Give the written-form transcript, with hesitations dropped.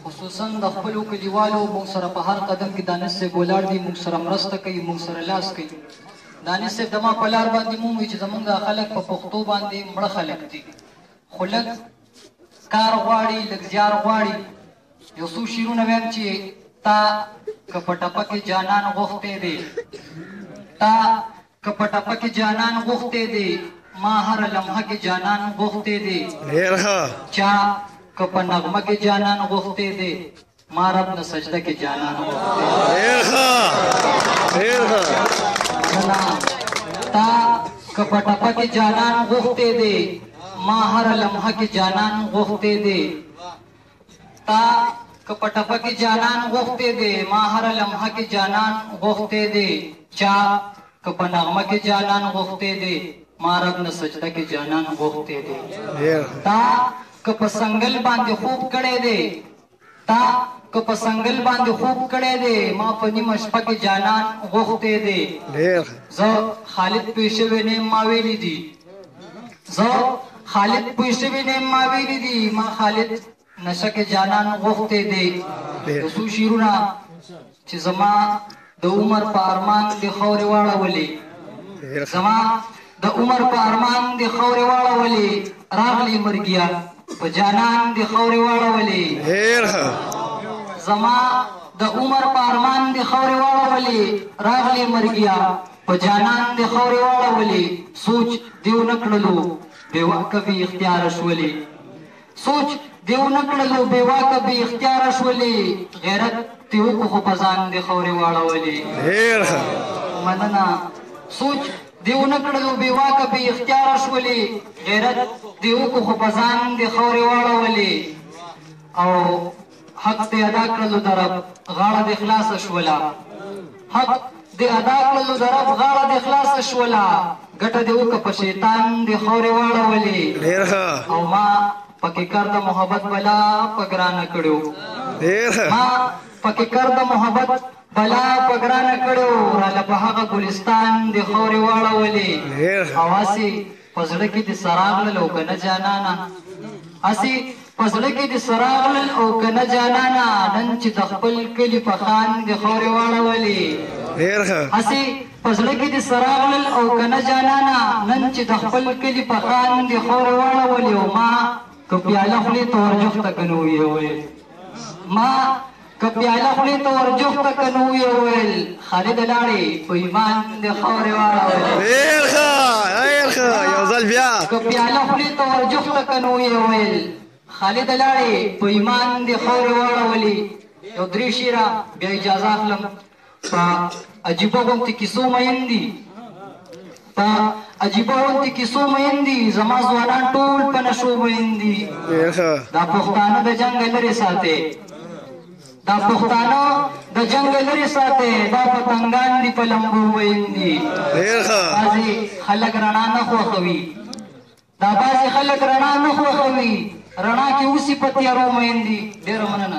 خصوصا د خپلو کلیوالو موږ سره په هر قدم کې دانش صاحب ولاړ دي، موږ سره مرسته کوي، موږ سره لاس کوي. دانش صاحب د ما په لار باندې مو وایي چې زموږ دا خلک په پښتو باندې مړه خلک دي، خو لږ کار غواړي، لږ زیار غواړي. یو څو شعرونه وایم چې تا که په ټپه کې جانان غوښتی دی، تا که په ټپه کې جانان غوښتی دی، ما هر لمحه کې جانان غوښتی دی. چا که په نغمه کې جانان غوښتی دی، ما رب نه سجده کې جانان غوښتی دی. تا که په ټپه کې جانان غوښتی دی، ما هر لمحه کې جانان غوښتی دی. تا که په ټپه کې جانان غوښتی دی، ما هر لمحه کې جانان غوښتی دی. چا که په نغمه کې جانان غوښتی دی، ما رب نه سجده کې جانان غوښتی دی. تا که په سنگل باندې خوب کړی دی، تا که په سنگل باندې خوب کړی دی، ما په نیمه شپه کې جانان غوښتی دی. زه خالد پوه شوی نه یم ما ویلي دي، زه خالد پوه شوی نه یم ما ویلي دي، ما خالد نشه کې جانان غوښتی دی. یو څو شعرونه چې زما د عمر په ارمان د خاورې واړولې، زما د عمر په ارمان د خاورې واړولې، راغلی مرګیا په جانان د خاورې واړولې. زما د عمر په ارمان د خاورې واړولې، راغلی مرګیا په جانان د خاورې واړولې. سوچ دیو نه کړلو بې واکه بې اختیاره شولې، سوچ دیو نه کړلو بې واکه بې اختیاره شولې. غیرت دې وکړو خو په ځان د خاورې واړولې. مننه. سوچ دیو نه کړلو بې واکه بې اختیاره شولې، غیرت دې وکړو خو په ځان د خاورې واړولې. او حق دې ادا کړلو د رب غاړه دې خلاصه شوله، حق دې ادا کړلو د رب غاړه دې خلاصه شوله. ګټه دې وکړه په شیطان دې خاورې واړولې. او ما پکې کار د محبت بلا په ګرانه کړو، ما پکې کار د محبت بلا په ګرانه کړو. راله په هغه ګلستان دې خاورې واړولې. او هسې په زړه کې دې سراغلل او که نه جانانه، هسې په زړه کې دې سراغلل او که نه جانانه، نن چې د خپل کلي په خان دې خاورې واړولې. هسې په زړه کې دې سراغلل او که نه جانانه، نن چې د خپل کلي په خان دې خاورې واړولې. او ما که پیاله خولې ته ورجوخته که نه ویې ویل، ما که پیاله خولې ته ورجوخته که نه ویې ویل، خالده لاړې په ایمان دې خاورې واړولې. که پیاله خولې ته ورجوخته که نه ویې ویل، خالده لاړې په ایمان دې خاورې واړولې. یو درې شعره بیا اجازه اخلم. په عجیبه غوندې کیسو مین دي، په عجیبه غوندې کیسو مین دي، زما ځوانان ټول په نشو مین دي. دا پښتانه د جنګ لرې ساتي، دا پښتانه د جنګ لرې ساتي، دا پتنګان دي په لمبو مین دي. بعضې خلک رڼا نه خوښوي، دا بعضې خلک رڼا نه خوښوي، رڼا کې اوسي په تیارو مین دي. ډېره مننه.